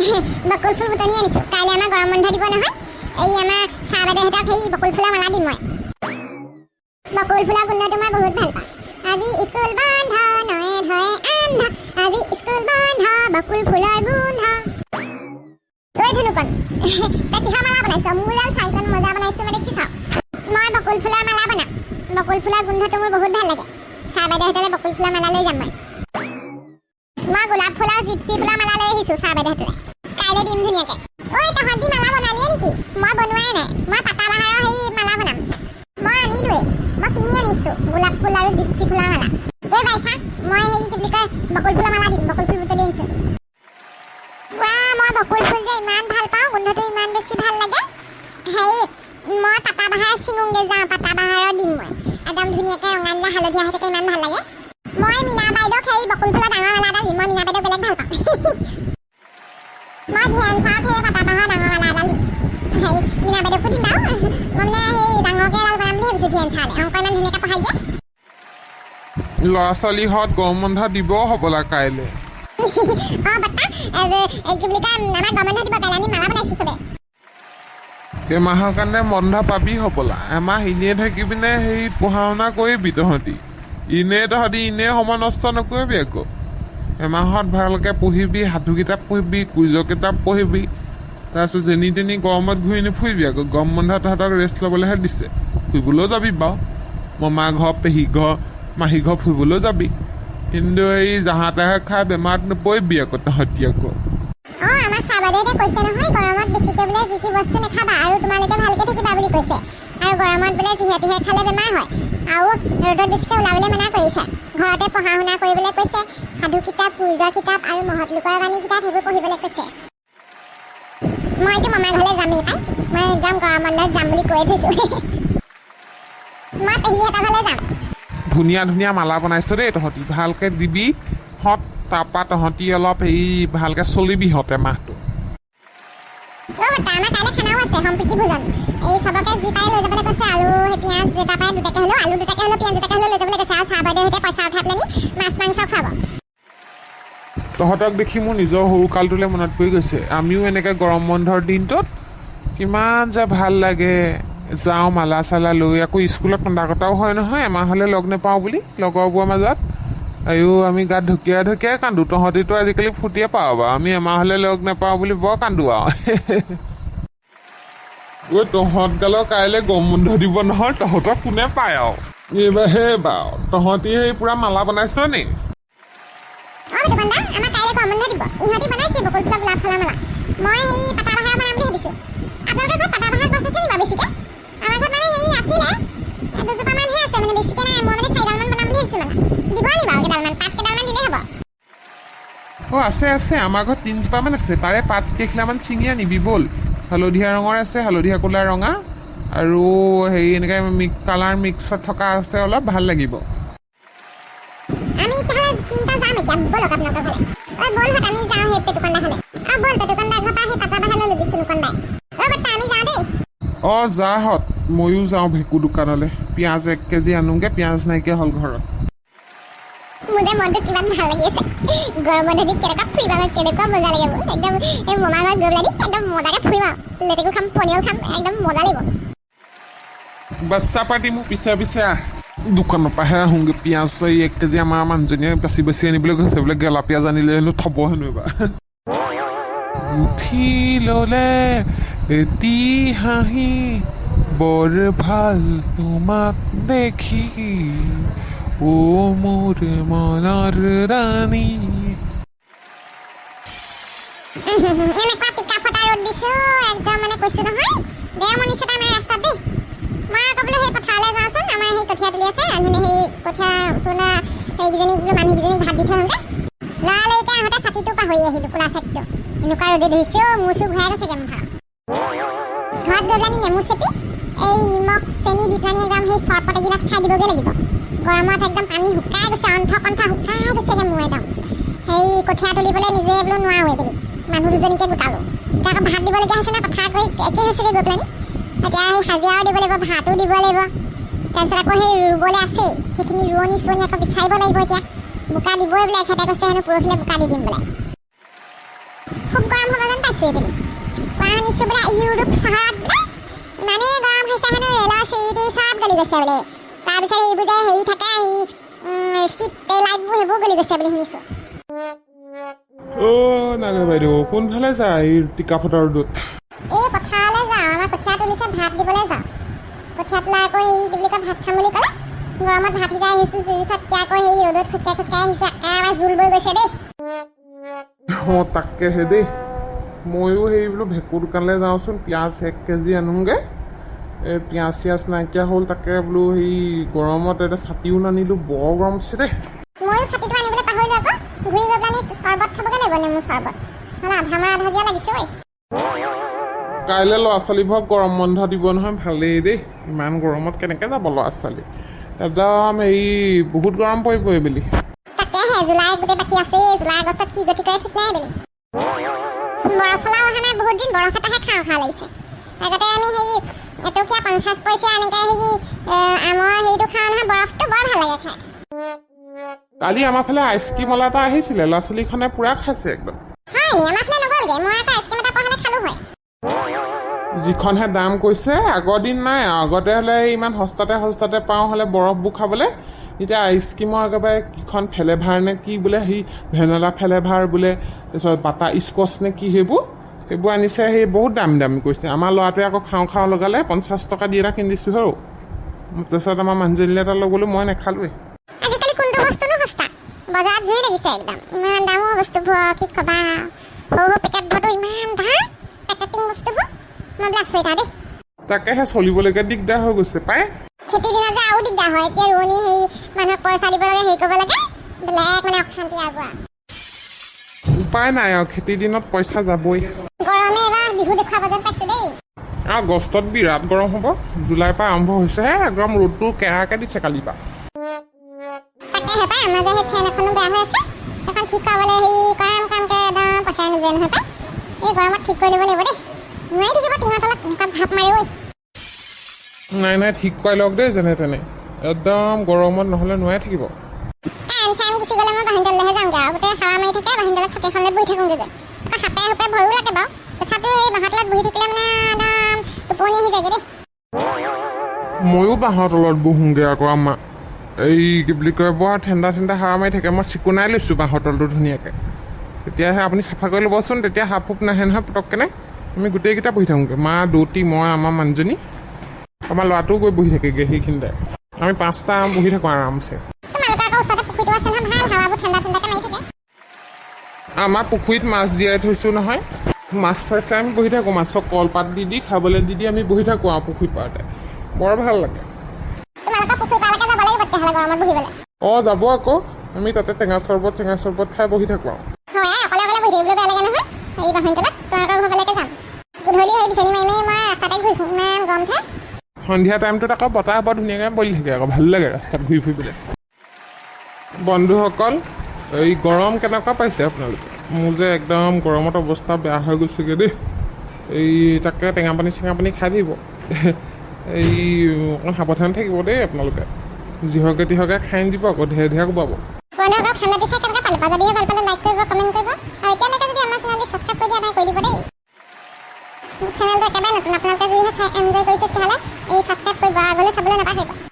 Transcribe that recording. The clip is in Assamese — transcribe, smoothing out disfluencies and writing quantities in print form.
বকুল ফুল বুটনি আনিছোঁ কাইলৈ আমাৰ গৰম বন্ধ দিব নহয় এই আমাৰ চাহ বাইদেউহঁতক সেই বকুল ফুলৰ মালা দিম মই বকুল ফুলৰ গোন্ধটো মই বহুত ভাল পাওঁ আজি স্কুল বন্ধ নয়ে ধৰে আন্ধা আজি স্কুল বন্ধ বকুল ফুলৰ গোন্ধ ঐ ধুনুকণ তই কিহৰ মালা বনাইছ মোৰডাল চাইকণ মজা বনাইছোঁ মানে দেখি চাওঁ মই বকুল ফুলৰ মালা বনাম বকুল ফুলৰ গোন্ধটো মোৰ বহুত ভাল লাগে চাহ বাইদেউহঁতলৈ বকুল ফুলৰ মালা লৈ যাম মই গোলাপ ফুল আৰু জিপচি ফুলৰ মালা লৈ আহিছোঁ চাহ বাইদেউহঁতলৈ কাইলৈ দিম ধুনীয়াকৈ ঐ তহঁতি মালা বনালিয়ে নেকি মই বনোৱাই নাই মই পাতাবাহাৰৰ সেই মালা বনাম মই আনিলোৱেই মই কিনি আনিছোঁ গোলাপ ফুল আৰু জিপচি ফুলৰ মালা ঐ বাইছা মই সেই কি বুলি কয় বকুল ফুলৰ মালা দিম বকুল ফুল বুটলি আনিছোঁ মই বকুল ফুল যে ইমান ভাল পাওঁ গোন্ধটো ইমান বেছি ভাল লাগে হেৰি মই পাতাবাহাৰ চিঙুংগে যাওঁ পাতাবাহাৰৰ দিম মই একদম ধুনীয়াকৈ ৰঙা নীলা হালধীয়া হৈ থাকে ইমান ভাল লাগে মই মীনা বাইদেউক সেই বকুল ফুলৰ ডাঙৰ মালা এডাল দিম মই মীনা বাইদেউক বেলেগ ভাল পাওঁ মই ধ্যান চাওক সেই পাতাবাহাৰ ডাঙৰ মালা এডাল দিম হেৰি মীনা বাইদেউকো দিম বাৰু মই মানে সেই ডাঙৰকৈ এডাল বনাম বুলি ভাবিছোঁ ধ্যান চালে অংক ইমান ধুনীয়াকৈ পঢ়াই দিয়ে ল'ৰা ছোৱালীহঁত গৰম বন্ধ দিব হ'বলা কাইলৈ অঁ বাটা কি বুলি কয় আমাৰ গৰম বন্ধ দিব কাইলৈ আমি মালা বনাইছোঁ চবে এমাহৰ কাৰণে বন্ধ পাবি হ'বলা এমাহ এনেই থাকি পিনে সেই পঢ়া শুনা কৰিবি তহঁতি এনেই সময় নষ্ট নকৰিবি আকৌ এমাহত ভালকৈ পঢ়িবি সাধু কিতাপ পঢ়িবি কুইজ কিতাপ পঢ়িবি তাৰপিছত যেনি তেনি গৰমত ঘূৰি নুফুৰিবি আকৌ গৰম বন্ধ তহঁতক ৰেষ্ট ল'বলৈহে দিছে ফুৰিবলৈও যাবি বাৰু মামা ঘৰ পেহী ঘৰ মাহী ঘৰ ফুৰিবলৈও যাবি কিন্তু এই জাহা তাহে খাই বেমাৰত নপৰিবি আকৌ তহঁতি আকৌ অঁ আমাক চাহ বাইদেউহঁতে কৈছে নহয় গৰমত বেছিকৈ বোলে যি টি বস্তু নাখাবা আৰু তোমালোকে ভালকৈ থাকিবা বুলি কৈছে আৰু গৰমত বোলে যিহে তিহে খালে বেমাৰ হয় আৰু ৰ'দত বেছিকৈ ওলাবলৈ মানা কৰিছে ঘৰতে পঢ়া শুনা কৰিবলৈ কৈছে সাধু কিতাপ কুইজৰ কিতাপ আৰু মহৎ লোকৰ বাণী কিতাপ সেইবোৰ পঢ়িবলৈ কৈছে মইতো মামাৰ ঘৰলৈ যামেই পাই মই একদম গৰম বন্ধত যাম বুলি কৈ থৈছোঁ মই পেহীহঁতৰ ঘৰলৈ যাম ধুনীয়া ধুনীয়া মালা বনাইছ দেই তহঁতি ভালকৈ দিবি হত তাৰপৰা তহঁতি অলপ হেৰি ভালকৈ চলিবিহঁতে মাহটো আমাৰ কাইলৈ খানাও আছে সম্প্ৰীতি ভোজন এই চবকে যি পাই লৈ যাবলৈ কৈছে আলু পিঁয়াজ যেটা পাই দুটাকৈ হ'লেও আলু দুটাকৈ হ'লেও পিঁয়াজ দুটাকৈ হ'লেও লৈ যাবলৈ কৈছে আৰু চাহ বাইদেউহঁতে পইচা উঠাই পেলানি মাছ মাংস খুৱাব তহঁতক দেখি মোৰ নিজৰ সৰুকালটোলৈ মনত পৰি গৈছে আমিও এনেকৈ গৰম বন্ধৰ দিনটোত কিমান যে ভাল লাগে যাওঁ মালা চালা লৈ আকৌ স্কুলত কন্দা কটাও হয় নহয় এমাহলৈ লগ নাপাওঁ বুলি লগৰবোৰৰ মাজত আয়ো আমি গাত ঢুকিয়াই ঢুকিয়াই কান্দো তহঁতিতো আজিকালি ফুটিয়ে পাওঁ বাৰু আমি এমাহলৈ লগ নাপাওঁ বুলি বৰ কান্দো আৰু ঐ তহঁতগালৰ কাইলৈ গৰম বন্ধ দিব নহয় তহঁতক কোনে পায় আৰু এইবাৰহে বাৰু তহঁতি সেই পূৰা মালা বনাইছ নি আমাৰ কাইলৈ গৰম বন্ধ দিব ইহঁতি বনাইছে বকুল ফুলৰ গোলাপ ফুলৰ মালা মই সেই পাতাবাহাৰ বনাম বুলি ভাবিছোঁ আপোনালোকৰ ঘৰত পাতাবাহাৰ গছ আছে নি বাৰু বেছিকৈ আমাৰ ঘৰত মানে হেৰি আছিলে দুজোপামানহে আছে মানে বেছিকৈ নাই মই মানে 4ডালমান বনাম বুলি ভাবিছোঁ মানে দিব নি বাৰু কেইডালমান পাত কেইডালমান দিলেই হ'ব অঁ আছে আমাৰ ঘৰত 3জোপামান আছে তাৰে পাত কেইখিলামান ছিঙি আনিবি ব'ল হালধীয়া ৰঙৰ আছে হালধীয়া ক'লা ৰঙা আৰু হেৰি এনেকৈ কালাৰ মিক্সত থকা আছে অলপ ভাল লাগিব আমি তাহলে তিনটা যাম এতিয়া বলক আপোনালোকৰ ঘৰলৈ বলহত আমি যাওঁ সেই পেটুকন্দা ঘৰলৈ বল পেটুকন্দা ঘৰৰ পৰা সেই পাতাবাহাৰলৈ ল'বি চুনুকন্দাই বাটা আমি যাওঁ দেই অঁ যাহঁত ময়ো যাওঁ ভেকু দোকানলৈ পিঁয়াজ 1 কেজি আনোগৈ পিঁয়াজ নাইকিয়া হ'ল ঘৰত মোৰ যে মনটো কিমান ভাল লাগি আছে গৰম বন্ধ দি কেনেকুৱা ফুৰিব কেনেকুৱা মজা লাগে মোৰ একদম এই মামা ঘৰত গৈ পেলাই একদম মজাকৈ ফুৰিম আৰু লেটেকু খাম পনিয়ল খাম একদম মজা লাগিব বাচ্চা পাৰ্টি মোৰ পিছে পিছে দোকানৰ পৰাহে আহোঁগৈ পিঁয়াজ 1 কেজি আমাৰ মানুহজনীয়ে বাচি আনিবলৈ কৈছে বোলে গেলা পিঁয়াজ আনিলে হেনো থ'ব হেনো এইবাৰ উঠি ল'লে এটি হাঁহি বৰ ভাল তোমাক দেখি অ' মোৰ মনৰ ৰাণী এনেকুৱা টিকা ফটা ৰ'দ দিছোঁ একদম মানে কৈছোঁ নহয় বেয়া মনিছে তাৰ মানে ৰাস্তাত দেই মই আকৌ বোলে সেই পথাৰলৈ যাওঁচোন আমাৰ সেই কঠীয়া তুলি আছে মানে সেই কঠীয়া তোলা সেইকেইজনীক মানুহকেইজনীক ভাত দি থৈ আহোঁগৈ লৰালৰিকৈ আহোঁতে ছাতিটো পাহৰি আহিলোঁ কোলা ছাতিটো এনেকুৱা ৰ'দে ধৰিছে মোৰ চুৰ ঘূৰাই গৈছেগৈ মোৰ ঘৰত গৈ পেলাই নেমু চেপি এই নিমখ চেনি দি পেলাই একদম সেই চৰপত এগিলাচ খাই দিবগৈ লাগিব গৰমত একদম পানী শুকাই গৈছে অন্থ শুকাই গৈছেগৈ মোৰ একদম সেই কঠীয়া তুলিবলৈ নিজে বোলো নোৱাৰোঁ বুলি মানুহ দুজনীকে গোটালোঁ এতিয়া আকৌ ভাত দিবলগীয়া হৈছে না পথাৰ কৰি একেই হৈছেগৈ গৈ পেলাই এতিয়া সেই হাজিৰাও দিব লাগিব ভাতো দিব লাগিব তাৰপিছত আকৌ সেই ৰুবলৈ আছেই সেইখিনি ৰোৱনী চোৱনী আকৌ বিচাৰিব লাগিব এতিয়া বোকা দিবই বোলে এখেতে কৈছে হেনো পৰহিলৈ বোকা দি দিম বোলে খুব গৰম হ'ব জানো শুনিছোঁ এইপিনে কোৱা শুনিছোঁ বোলে ইউৰোপ চহৰত বোলে ইমানেই গৰম হৈছে হেনো ৰেলৰ চিৰিটি চব গলি গৈছে বোলে তাৰপিছত এইবোৰ যে হেৰি থাকে ষ্ট্ৰীট লাইটবোৰ সেইবোৰ গলি গৈছে বুলি শুনিছোঁ নাগে বাইদেউ কোনফালে যায় এই টিকাফটাৰ ৰ'দত এই পথাৰলৈ যাওঁ আমাৰ কঠীয়া তুলিছে ভাত দিবলৈ যাওঁ কঠীয়া তোলা আকৌ হেৰি কি বুলি কয় ভাত খাম বুলি ক'লে গৰমত ভাত সিজাই আহিছোঁ জুই ওচৰত আকৌ হেৰি ৰ'দত খোজকাঢ়ি খোজকাঢ়ি আহিছোঁ একেবাৰে জোল বৈ গৈছে দেই তাকেহে দেই ময়ো সেই বোলো ভেকুৰ দোকানলৈ যাওঁচোন পিঁয়াজ 1 কেজি আনোগৈ এই পিঁয়াজ চিয়াজ নাইকিয়া হ'ল তাকে বোলো সেই গৰমত এতিয়া ছাতিও নানিলোঁ বৰ গৰম দিছে দেই ময়ো ছাতিটো আনিবলৈ পাহৰিলোঁ আকৌ ঘূৰি গৈ পেলাই চৰ্বত খাবগৈ লাগিব নেমু চৰ্বত নহ'লে আধা মৰা আধা দিয়া লাগিছে ঐ কাইলৈ ল'ৰা ছোৱালীবোৰক গৰম বন্ধ দিব নহয় ভালেই দেই ইমান গৰমত কেনেকৈ যাব ল'ৰা ছোৱালী একদম হেৰি বহুত গৰম পৰিব বুলি তাকেহে জুলাই গোটেই বাকী আছে জুলাই আগষ্টত কি গতি কৰে ঠিক নাই বুলি বৰফলাও অহা নাই বহুত দিন বৰফ এটাহে খাওঁ লাগিছে আগতে আমি হেৰি এটকীয়া 50 পইচা এনেকৈ হেৰি আমৰ হেৰিটো খাওঁ নহয় বৰফটো বৰ ভাল লাগে খাই কালি আমাৰ ফালে আইচক্ৰীমৱালা এটা আহিছিলে ল'ৰা ছোৱালীখনে পূৰা খাইছে একদম হয় নি আমাৰ ফালে নগ'লগৈ মই আকৌ আইচক্ৰীম এটা পোৱা হ'লে খালোঁ হয় যিখনহে দাম কৈছে আগৰ দিন নাই আগতে হ'লে ইমান সস্তাতে পাওঁ হ'লে বৰফবোৰ খাবলৈ এতিয়া আইচক্ৰীমৰ একেবাৰে কিখন ফ্লেভাৰ নে কি বোলে সেই ভেনিলা ফ্লেভাৰ বোলে তাৰপিছত বাটাৰ স্কচ নে কি সেইবোৰ আনিছে সেই বহুত দামী কৈছে আমাৰ ল'ৰাটোৱে আকৌ খাওঁ লগালে 50 টকা দি এটা কিনি দিছোঁ আৰু তাৰপিছত আমাৰ মানুহজনীলৈ এটা লৈ গ'লোঁ মই নাখালোৱেই আজিকালি কোনটো বস্তুনো সস্তা বজাৰত জুই লাগিছে একদম ইমান দামৰ বস্তুবোৰ কি ক'বা সৰু পেকেটবোৰতো ইমান দাম পেকেটিং বস্তুবোৰ মই বোলে আচৰিত আৰু দেই তাকেহে চলিবলৈকে দিগদাৰ হৈ গৈছে পাই খেতিৰ দিনত যে আৰু দিগদাৰ হয় এতিয়া ৰোৱনী হেৰি মানুহক পইচা দিব লাগে হেৰি কৰিব লাগে বেলেগ মানে অশান্তি আৰু উপায় নাই আৰু খেতিৰ দিনত পইচা যাবই গৰমে এবাৰ বিহু দেখুৱাব যেন পাইছোঁ দেই আগষ্টত বিৰাট গৰম হ'ব জুলাইৰ পৰা আৰম্ভ হৈছেহে একদম ৰ'দটো কেৰাকৈ দিছে কালিৰ পৰা তাকেহে পাই আমাৰ যে সেই ফেন এখনো বেয়া হৈ আছে এখন ঠিক কৰাবলৈ হেৰি কামকৈ একদম পইচাই নোযোৱা নহয় পাই এই গৰমত ঠিক কৰি ল'ব লাগিব দেই নোৱাৰি থাকিব টিঙৰ তলত এনেকুৱা ভাপ মাৰি ঐ নাই ঠিক কৰাই লওক দেই যেনে তেনে একদম গৰমত নহ'লে নোৱাৰে থাকিব চাইন গুচি গ'লে মই বাহিৰলৈহে যাওঁগৈ আৰু গোটেই হাৱা মাৰি থাকে বাহিৰলৈ চকীখনলৈ বহি থাকোঁগৈ আকৌ সাপে ভয়ো লাগে বাৰু তথাপিও সেই বাঁহৰ তলত বহি থাকিলে মানে একদম টোপনি আহি যায়গৈ দেই ময়ো বাঁহৰ তলত বহোঁগৈ আকৌ আমাৰ এই কি বুলি কয় বৰ ঠাণ্ডা হাৱা মাৰি থাকে মই চিকুণাই লৈছোঁ বাঁহৰ তলটো ধুনীয়াকৈ তেতিয়াহে আপুনি চাফা কৰি ল'বচোন তেতিয়া সাপ ফুপ নাহে নহয় পটককেনে আমি গোটেইকেইটা বহি থাকোঁগৈ মা দৌতি মই আমাৰ মানুহজনী আমাৰ ল'ৰাটোও গৈ বহি থাকেগৈ সেইখিনিতে আমি 5টা বহি থাকোঁ আৰামছে আমাৰ পুখুৰীত মাছ জীয়াই থৈছোঁ নহয় মাছ চাই আমি বহি থাকোঁ মাছক কলপাত দি খাবলৈ দি আমি বহি থাকোঁ আৰু পুখুৰীত পাৰতে বৰ ভাল লাগে যাব আকৌ আমি তাতে টেঙা চৰ্বত খাই বহি থাকোঁ সন্ধিয়া টাইমটোত আকৌ বতাহ বৰ ধুনীয়াকৈ বলি থাকে আকৌ ভাল লাগে ৰাস্তাত ঘূৰি ফুৰিবলৈ বন্ধুসকল এই গৰম কেনেকুৱা পাইছে আপোনালোকে মোৰ যে একদম গৰমত অৱস্থা বেয়া হৈ গৈছেগৈ দেই এই তাকে টেঙা পানী খাই দিব এই অকণ সাৱধান থাকিব দেই আপোনালোকে যিহকে খাই নিদিব আকৌ ঢেৰ কোবাব চেনেলটো একেবাৰে নতুন আপোনালোকে যদিহে চাই এনজয় কৰিছে তেতিয়াহ'লে এই ছাবস্ক্ৰাইব কৰিব আগলৈ চাবলৈ নাপাহৰিব